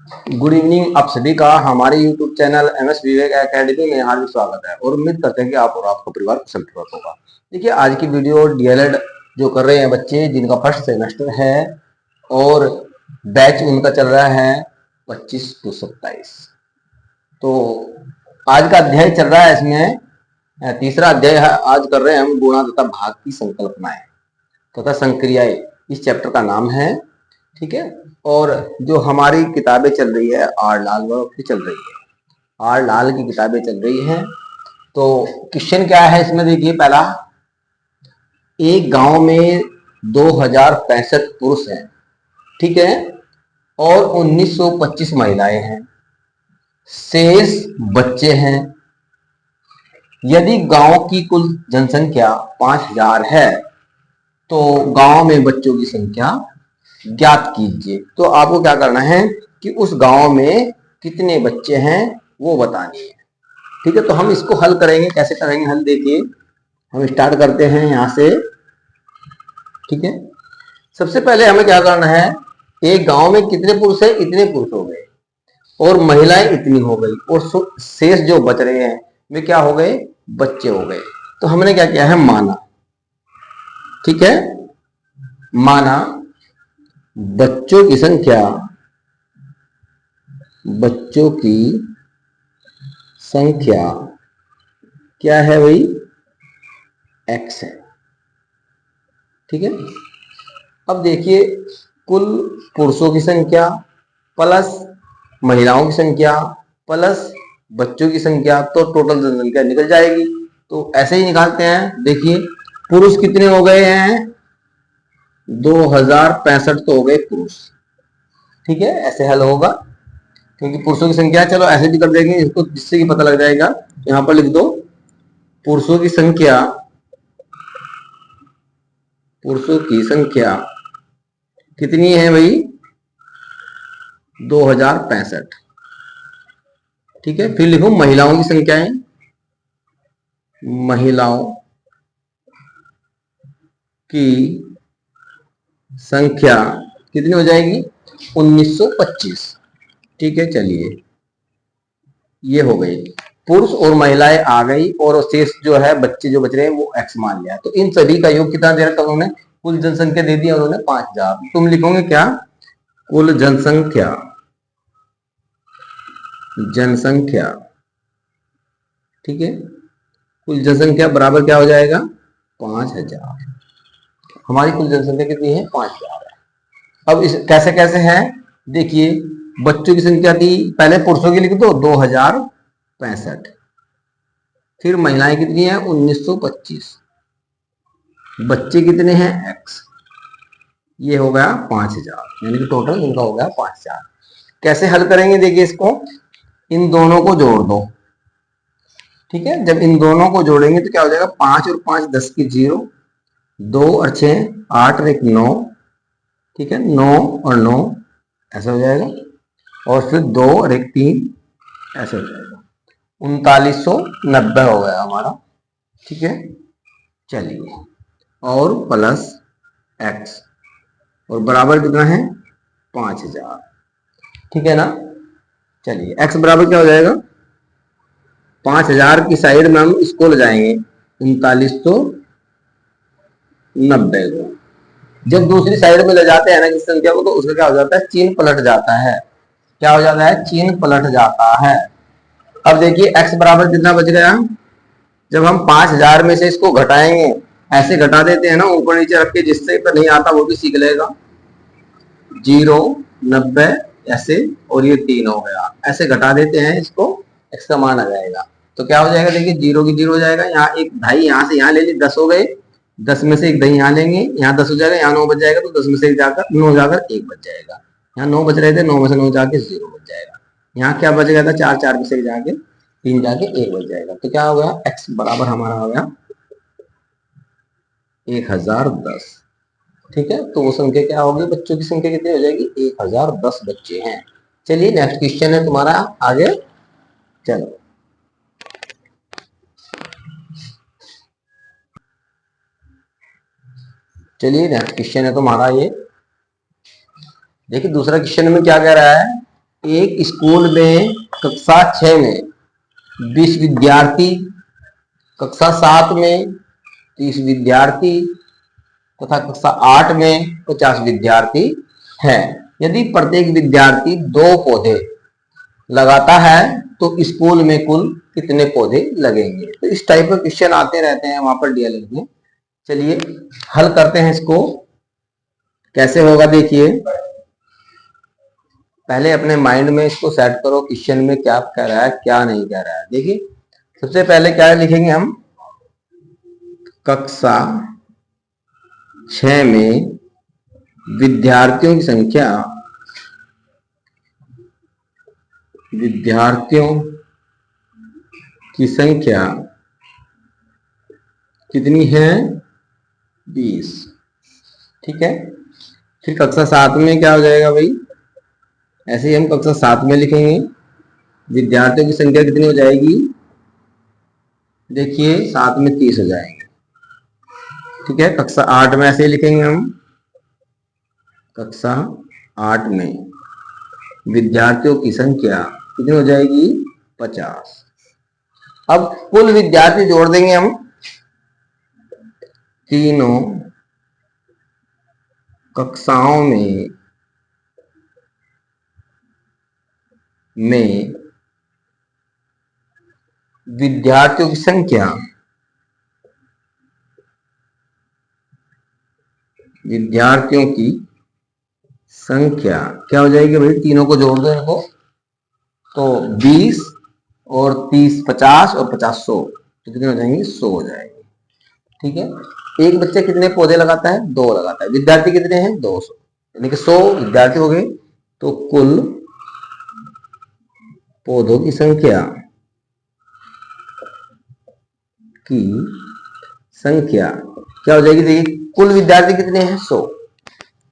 Good evening. आप सभी का हमारे YouTube चैनल MS विवेक एकेडमी में हार्दिक स्वागत है और उम्मीद करते हैं कि आप और आपका परिवार कुशल पूर्वक होगा। देखिए, आज की वीडियो DLED जो कर रहे हैं बच्चे जिनका फर्स्ट सेमेस्टर है और बैच उनका चल रहा है 25 to 27। तो आज का अध्याय चल रहा है, इसमें तीसरा अध्याय आज कर रहे हैं हम गुणा तथा भाग की संकल्पनाएं तथा संक्रियाएं। इस चैप्टर का नाम है, ठीक है। और जो हमारी किताबें चल रही है आर लाल की चल रही है, आर लाल की किताबें चल रही हैं। तो क्वेश्चन क्या है इसमें, देखिए पहला, एक गांव में 2065 पुरुष हैं, ठीक है, और 1925 महिलाएं हैं, शेष बच्चे हैं। यदि गांव की कुल जनसंख्या 5000 है तो गांव में बच्चों की संख्या ज्ञात कीजिए। तो आपको क्या करना है कि उस गांव में कितने बच्चे हैं वो बतानी है, ठीक है। तो हम इसको हल करेंगे, कैसे करेंगे हल, देखिए हम स्टार्ट करते हैं यहां से, ठीक है। सबसे पहले हमें क्या करना है, एक गांव में कितने पुरुष है, इतने पुरुष हो गए और महिलाएं इतनी हो गई और शेष जो बच रहे हैं वे क्या हो गए, बच्चे हो गए। तो हमने क्या किया है, माना, ठीक है, माना बच्चों की संख्या, बच्चों की संख्या क्या है भाई, x है, ठीक है। अब देखिए, कुल पुरुषों की संख्या प्लस महिलाओं की संख्या प्लस बच्चों की संख्या, तो टोटल जनसंख्या निकल जाएगी। तो ऐसे ही निकालते हैं। देखिए पुरुष कितने हो गए हैं, 2065 तो हो गए पुरुष, ठीक है। ऐसे हल होगा क्योंकि पुरुषों की संख्या, चलो ऐसे भी कर देंगे इसको जिससे कि पता लग जाएगा। यहां पर लिख दो, पुरुषों की संख्या, पुरुषों की संख्या कितनी है भाई, 2065, ठीक है। फिर लिखो महिलाओं की संख्याएं, महिलाओं की संख्या कितनी हो जाएगी, 1925, ठीक है। चलिए ये हो गई, पुरुष और महिलाएं आ गई और शेष जो है बच्चे जो बच रहे हैं वो x मान लिया। तो इन सभी का योग कितना दे रखा उन्होंने, कुल जनसंख्या दे दिया उन्होंने 5000। तुम लिखोगे क्या, कुल जनसंख्या, जनसंख्या, ठीक है, कुल जनसंख्या बराबर क्या हो जाएगा, 5000। हमारी कुल जनसंख्या कितनी है, 5000 है। अब इस कैसे कैसे है, देखिए बच्चों की संख्या थी, पहले पुरुषों की लिख दो 2065, फिर महिलाएं कितनी है 1925, बच्चे कितने हैं x, ये हो गया 5000, यानी कि टोटल इनका हो गया 5000। कैसे हल करेंगे, देखिए इसको, इन दोनों को जोड़ दो, ठीक है। जब इन दोनों को जोड़ेंगे तो क्या हो जाएगा, 5 और 5 10 की 0, 2 और 6 8 और 1 9, ठीक है, 9 और 9 ऐसा हो जाएगा, और फिर 2 और 1 3 ऐसे हो जाएगा, 3990 हो गया हमारा, ठीक है। चलिए, और प्लस x, और बराबर कितना है 5000, ठीक है ना। चलिए x बराबर क्या हो जाएगा, 5000 की साइड में हम इसको ले जाएंगे 3990 को। जब दूसरी साइड में ले जाते हैं ना किस संख्या को, तो उसका क्या हो जाता है, चिन्ह पलट जाता है। क्या हो जाता है, चिन्ह पलट जाता है। अब देखिए x बराबर कितना बच गया, जब हम 5000 में से इसको घटाएंगे, ऐसे घटा देते हैं ना ऊपर नीचे रख के, जिससे तो नहीं आता वो भी सीख लेगा, 0 90 ऐसे, और ये 3 हो गया, ऐसे घटा देते हैं इसको, x का मान आ जाएगा। तो क्या हो जाएगा, देखिए 0 की 0 हो जाएगा, यहाँ एक ढाई यहाँ से यहाँ ले ली, 10 हो गए, 10 में से एक दही यहाँ लेंगे, यहाँ 10 हो जाएगा, यहाँ 9 बच जाएगा, तो 10 में से एक जाकर 9 जाकर 1 बच जाएगा, यहाँ 9 बच रहे थे, 9 में से 9 जाके 0 बच जाएगा, यहाँ क्या बच गया था, 4 4 में से जाके 3 जाके 1 बच जाएगा। तो क्या हो गया, x बराबर हमारा हो गया 1010, ठीक है। तो वो संख्या क्या होगी, बच्चों की संख्या कितनी हो जाएगी, 1010 बच्चे हैं। चलिए नेक्स्ट क्वेश्चन है तुम्हारा, आगे चलो। चलिए नेक्स्ट क्वेश्चन है तुम्हारा ये, देखिए दूसरा क्वेश्चन में क्या कह रहा है, एक स्कूल में कक्षा 6 में 20 विद्यार्थी, कक्षा 7 में 30 विद्यार्थी तथा कक्षा 8 में 50 विद्यार्थी हैं। यदि प्रत्येक विद्यार्थी 2 पौधे लगाता है तो स्कूल में कुल कितने पौधे लगेंगे। तो इस टाइप के क्वेश्चन आते रहते हैं वहां पर डीएलएड में। चलिए हल करते हैं इसको। कैसे होगा देखिए, पहले अपने माइंड में इसको सेट करो, क्वेश्चन में क्या कह रहा है क्या नहीं कह रहा है। देखिए सबसे पहले क्या लिखेंगे हम, कक्षा 6 में विद्यार्थियों की संख्या, कितनी है, 20। ठीक है। फिर कक्षा 7 में क्या हो जाएगा भाई, ऐसे ही हम कक्षा 7 में लिखेंगे, विद्यार्थियों की संख्या कितनी हो जाएगी, देखिए 7 में 30 हो जाएंगे। ठीक है। कक्षा 8 में ऐसे ही लिखेंगे हम, कक्षा 8 में विद्यार्थियों की संख्या कितनी हो जाएगी, 50। अब कुल विद्यार्थी जोड़ देंगे हम तीनों कक्षाओं में विद्यार्थियों की संख्या क्या हो जाएगी भाई, तीनों को जोड़ दो इनको, तो 20 और 30 50 और 50 100, तो कितने हो जाएंगे, 100 हो जाएंगे। ठीक है। एक बच्चा कितने पौधे लगाता है, 2 लगाता है। विद्यार्थी कितने हैं, 200, यानी कि 100 विद्यार्थी हो गए। तो कुल पौधों की संख्या क्या हो जाएगी, देखिए कुल विद्यार्थी कितने हैं, 100।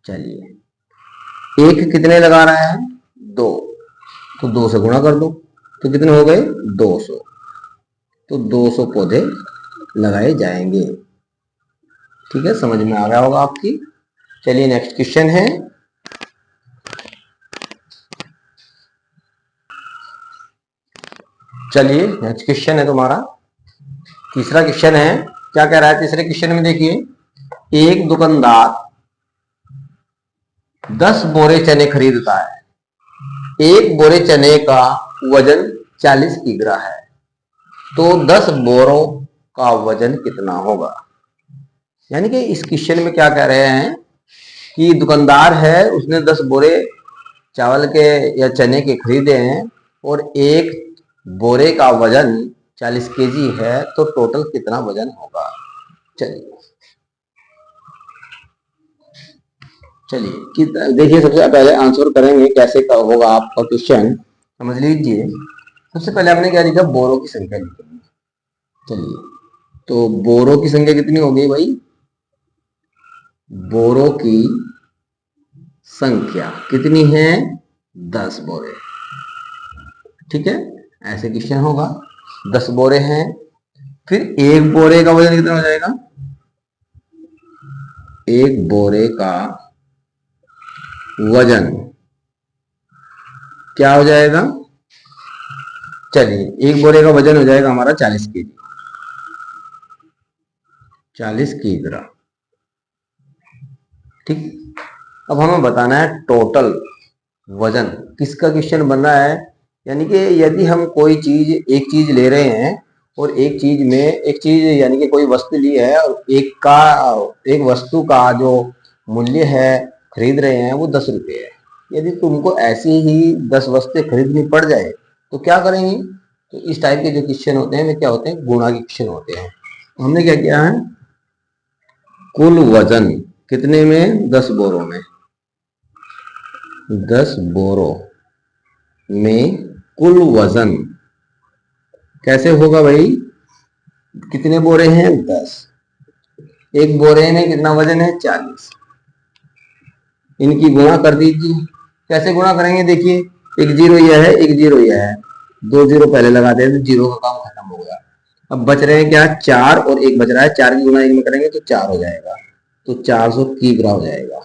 चलिए एक कितने लगा रहा है, 2, तो 2 से गुणा कर दो, तो कितने हो गए, 200। तो 200 पौधे लगाए जाएंगे। ठीक है, समझ में आ गया होगा आपकी। चलिए नेक्स्ट क्वेश्चन है, चलिए नेक्स्ट क्वेश्चन है तुम्हारा तीसरा क्वेश्चन है। क्या कह रहा है तीसरे क्वेश्चन में, देखिए एक दुकानदार 10 बोरे चने खरीदता है। एक बोरे चने का वजन 40 किग्रा है, तो 10 बोरों का वजन कितना होगा। यानी कि इस क्वेश्चन में क्या कह रहे हैं कि दुकानदार है, उसने 10 बोरे चावल के या चने के खरीदे हैं और एक बोरे का वजन 40 केजी है, तो टोटल कितना वजन होगा। चलिए देखिए सबसे पहले आंसर करेंगे कैसे होगा आपका क्वेश्चन, समझ लीजिए। सबसे पहले हमने क्या लिखा, बोरों की संख्या लिखेंगे। चलिए तो बोरों की संख्या कितनी हो गई भाई, बोरों की संख्या कितनी है, 10 बोरे। ठीक है, ऐसे क्वेश्चन होगा। 10 बोरे हैं, फिर एक बोरे का वजन कितना हो जाएगा, एक बोरे का वजन क्या हो जाएगा, चलिए एक बोरे का वजन हो जाएगा हमारा 40 केजी, 40 किग्रा। ठीक, अब हमें बताना है टोटल वजन, किसका क्वेश्चन बन रहा है। यानी कि यदि हम कोई चीज, एक चीज ले रहे हैं और एक चीज यानी कि कोई वस्तु ली है और एक वस्तु का जो मूल्य है खरीद रहे हैं वो 10 रुपये है। यदि तुमको ऐसी ही 10 वस्तुएं खरीदनी पड़ जाए तो क्या करेंगे। तो इस टाइप के जो क्वेश्चन होते हैं वे क्या होते हैं, गुणा के क्वेश्चन होते हैं। हमने क्या किया है, कुल वजन कितने में, 10 बोरों में, 10 बोरों में कुल वजन कैसे होगा भाई, कितने बोरे हैं, 10, एक बोरे में कितना वजन है, 40, इनकी गुणा कर दीजिए। कैसे गुणा करेंगे, देखिए एक जीरो यह है, एक जीरो यह है, 2 जीरो पहले लगाते हैं तो जीरो का काम खत्म हो गया। अब बच रहे हैं क्या, 4 और 1 बच रहा है, 4 की गुणा 1 में करेंगे तो 4 हो जाएगा, तो 400 किग्रा हो जाएगा।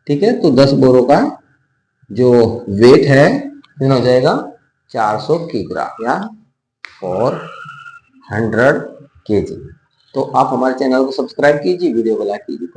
ठीक है, तो 10 बोरों का जो वेट है कितना हो जाएगा 400 किलोग्राम या 400 केजी। तो आप हमारे चैनल को सब्सक्राइब कीजिए, वीडियो को लाइक कीजिए।